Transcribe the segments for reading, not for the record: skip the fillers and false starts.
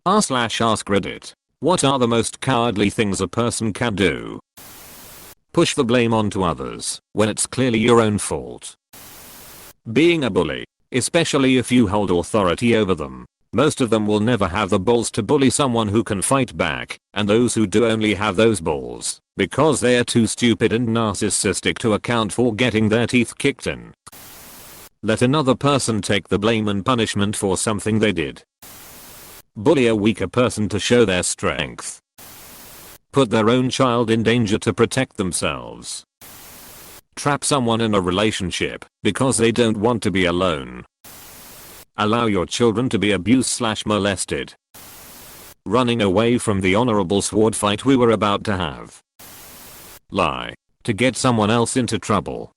r/AskReddit. What are the most cowardly things a person can do? Push the blame onto others when it's clearly your own fault. Being a bully, especially if you hold authority over them. Most of them will never have the balls to bully someone who can fight back, and those who do only have those balls because they are too stupid and narcissistic to account for getting their teeth kicked in. Let another person take the blame and punishment for something they did. Bully a weaker person to show their strength. Put their own child in danger to protect themselves. Trap someone in a relationship because they don't want to be alone. Allow your children to be abused/molested. Running away from the honorable sword fight we were about to have. Lie to get someone else into trouble.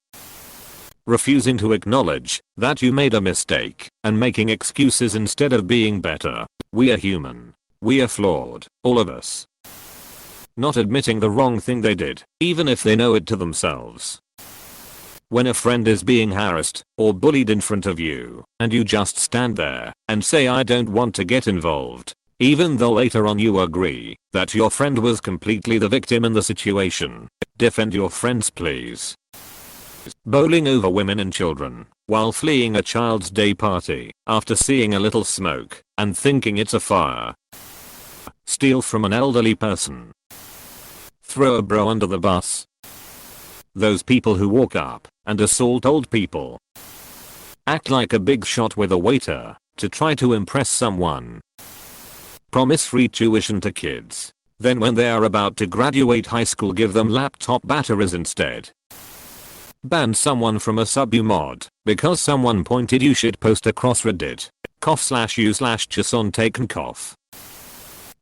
Refusing to acknowledge that you made a mistake and making excuses instead of being better. We are human. We are flawed, all of us. Not admitting the wrong thing they did, even if they know it to themselves. When a friend is being harassed or bullied in front of you, and you just stand there and say I don't want to get involved, even though later on you agree that your friend was completely the victim in the situation. Defend your friends, please. Bowling over women and children while fleeing a child's day party after seeing a little smoke and thinking it's a fire. Steal from an elderly person. Throw a bro under the bus. Those people who walk up and assault old people. Act like a big shot with a waiter to try to impress someone. Promise free tuition to kids. Then when they are about to graduate high school give them laptop batteries instead. Ban someone from a sub-mod because someone pointed you shit post across Reddit. Cough/u/Jason taken cough.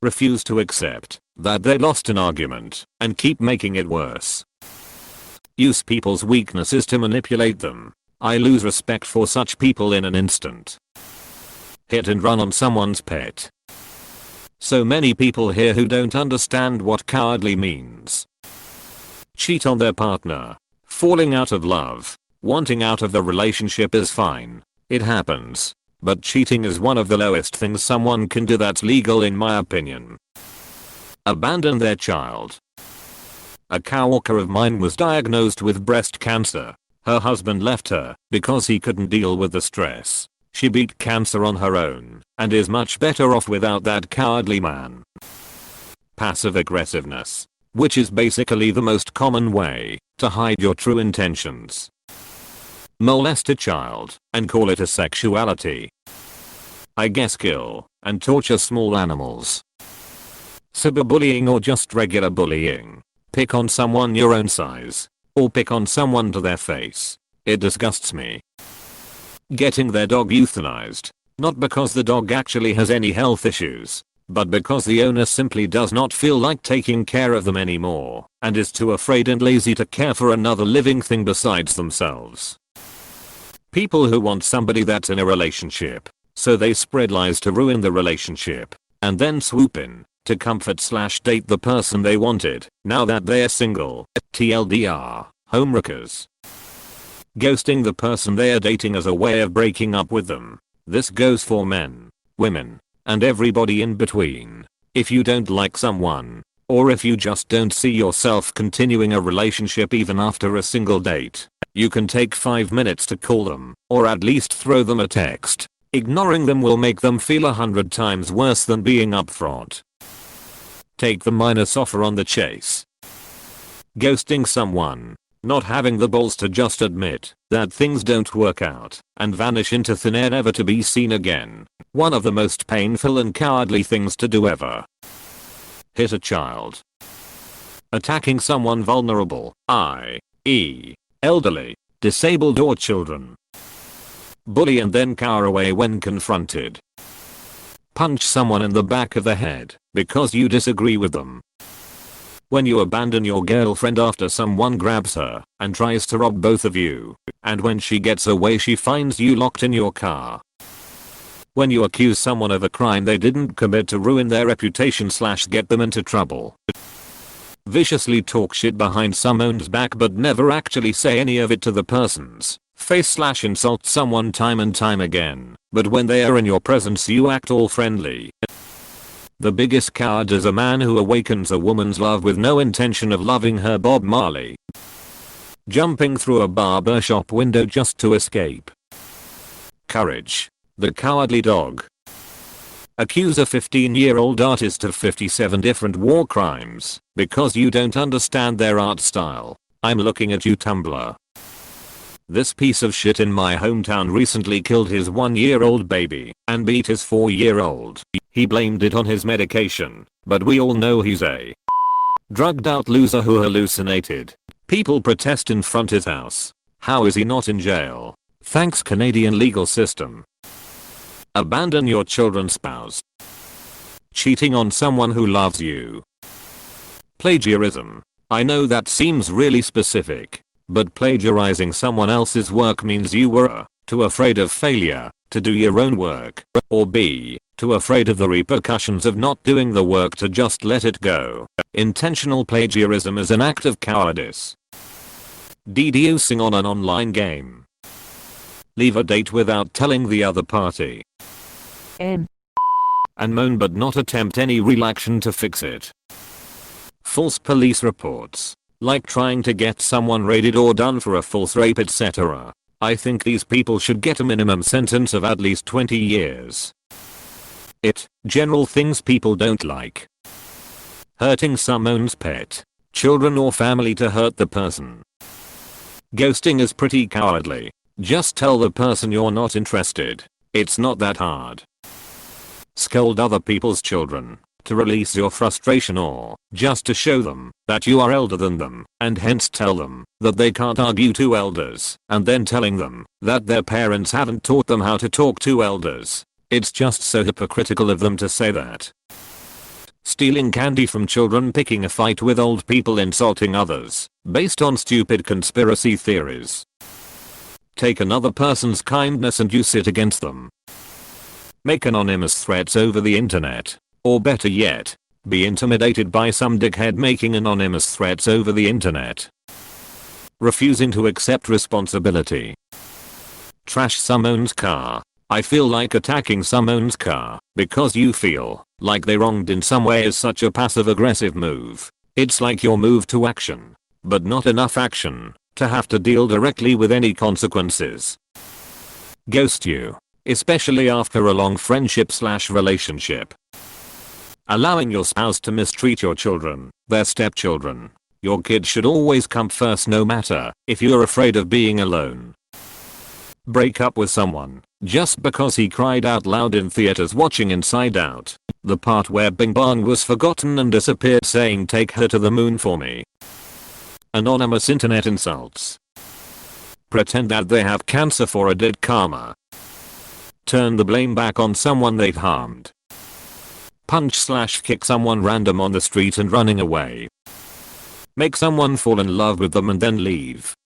Refuse to accept that they lost an argument and keep making it worse. Use people's weaknesses to manipulate them. I lose respect for such people in an instant. Hit and run on someone's pet. So many people here who don't understand what cowardly means. Cheat on their partner. Falling out of love. Wanting out of the relationship is fine. It happens. But cheating is one of the lowest things someone can do that's legal in my opinion. Abandon their child. A coworker of mine was diagnosed with breast cancer. Her husband left her because he couldn't deal with the stress. She beat cancer on her own and is much better off without that cowardly man. Passive aggressiveness, which is basically the most common way to hide your true intentions. Molest a child and call it a sexuality. I guess kill and torture small animals. Cyberbullying or just regular bullying. Pick on someone your own size. Or pick on someone to their face. It disgusts me. Getting their dog euthanized. Not because the dog actually has any health issues, but because the owner simply does not feel like taking care of them anymore and is too afraid and lazy to care for another living thing besides themselves. People who want somebody that's in a relationship, so they spread lies to ruin the relationship and then swoop in to comfort/date the person they wanted now that they're single. TLDR, homewreckers. Ghosting the person they are dating as a way of breaking up with them. This goes for men, women, and everybody in between. If you don't like someone, or if you just don't see yourself continuing a relationship even after a single date, you can take 5 minutes to call them, or at least throw them a text. Ignoring them will make them feel 100 times worse than being upfront. Take the minus offer on the chase. Ghosting someone. Not having the balls to just admit that things don't work out and vanish into thin air never to be seen again. One of the most painful and cowardly things to do ever. Hit a child. Attacking someone vulnerable, i.e., elderly, disabled or children. Bully and then cower away when confronted. Punch someone in the back of the head because you disagree with them. When you abandon your girlfriend after someone grabs her and tries to rob both of you, and when she gets away she finds you locked in your car. When you accuse someone of a crime they didn't commit to ruin their reputation/get them into trouble. Viciously talk shit behind someone's back but never actually say any of it to the person's face/insult someone time and time again, but when they are in your presence you act all friendly. The biggest coward is a man who awakens a woman's love with no intention of loving her. Bob Marley. Jumping through a barber shop window just to escape. Courage. The cowardly dog. Accuse a 15-year-old artist of 57 different war crimes because you don't understand their art style. I'm looking at you, Tumblr. This piece of shit in my hometown recently killed his 1-year-old baby and beat his 4-year-old. He blamed it on his medication, but we all know he's a drugged out loser who hallucinated. People protest in front his house. How is he not in jail? Thanks Canadian legal system. Abandon your children's spouse. Cheating on someone who loves you. Plagiarism. I know that seems really specific, but plagiarizing someone else's work means you were too afraid of failure to do your own work, or b, too afraid of the repercussions of not doing the work to just let it go. Intentional plagiarism is an act of cowardice. DDoSing on an online game. Leave a date without telling the other party. And moan but not attempt any real action to fix it. False police reports. Like trying to get someone raided or done for a false rape, etc. I think these people should get a minimum sentence of at least 20 years. General things people don't like. Hurting someone's pet, children or family to hurt the person. Ghosting is pretty cowardly. Just tell the person you're not interested. It's not that hard. Scold other people's children to release your frustration or just to show them that you are elder than them, and hence tell them that they can't argue to elders, and then telling them that their parents haven't taught them how to talk to elders. It's just so hypocritical of them to say that. Stealing candy from children, picking a fight with old people, insulting others based on stupid conspiracy theories. Take another person's kindness and use it against them. Make anonymous threats over the internet. Or better yet, be intimidated by some dickhead making anonymous threats over the internet. Refusing to accept responsibility. Trash someone's car. I feel like attacking someone's car because you feel like they wronged in some way is such a passive-aggressive move. It's like your move to action, but not enough action to have to deal directly with any consequences. Ghost you, especially after a long friendship/relationship. Allowing your spouse to mistreat your children, their stepchildren. Your kid should always come first no matter if you're afraid of being alone. Break up with someone just because he cried out loud in theaters watching Inside Out. The part where Bing Bong was forgotten and disappeared saying take her to the moon for me. Anonymous internet insults. Pretend that they have cancer for a dead karma. Turn the blame back on someone they've harmed. Punch/kick someone random on the street and running away. Make someone fall in love with them and then leave.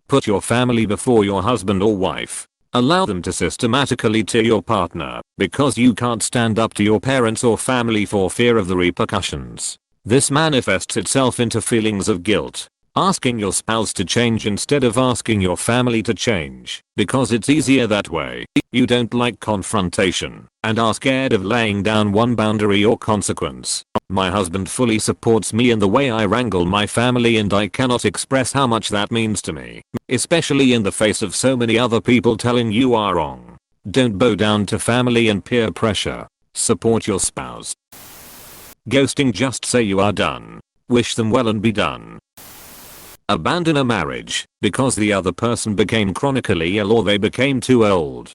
Put your family before your husband or wife. Allow them to systematically tear your partner because you can't stand up to your parents or family for fear of the repercussions. This manifests itself into feelings of guilt. Asking your spouse to change instead of asking your family to change because it's easier that way. You don't like confrontation and are scared of laying down one boundary or consequence. My husband fully supports me in the way I wrangle my family, and I cannot express how much that means to me, especially in the face of so many other people telling you are wrong. Don't bow down to family and peer pressure. Support your spouse. Ghosting, just say you are done. Wish them well and be done. Abandon a marriage because the other person became chronically ill or they became too old.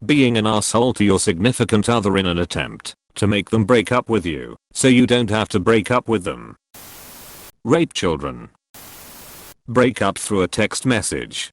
Being an asshole to your significant other in an attempt to make them break up with you so you don't have to break up with them. Rape children. Break up through a text message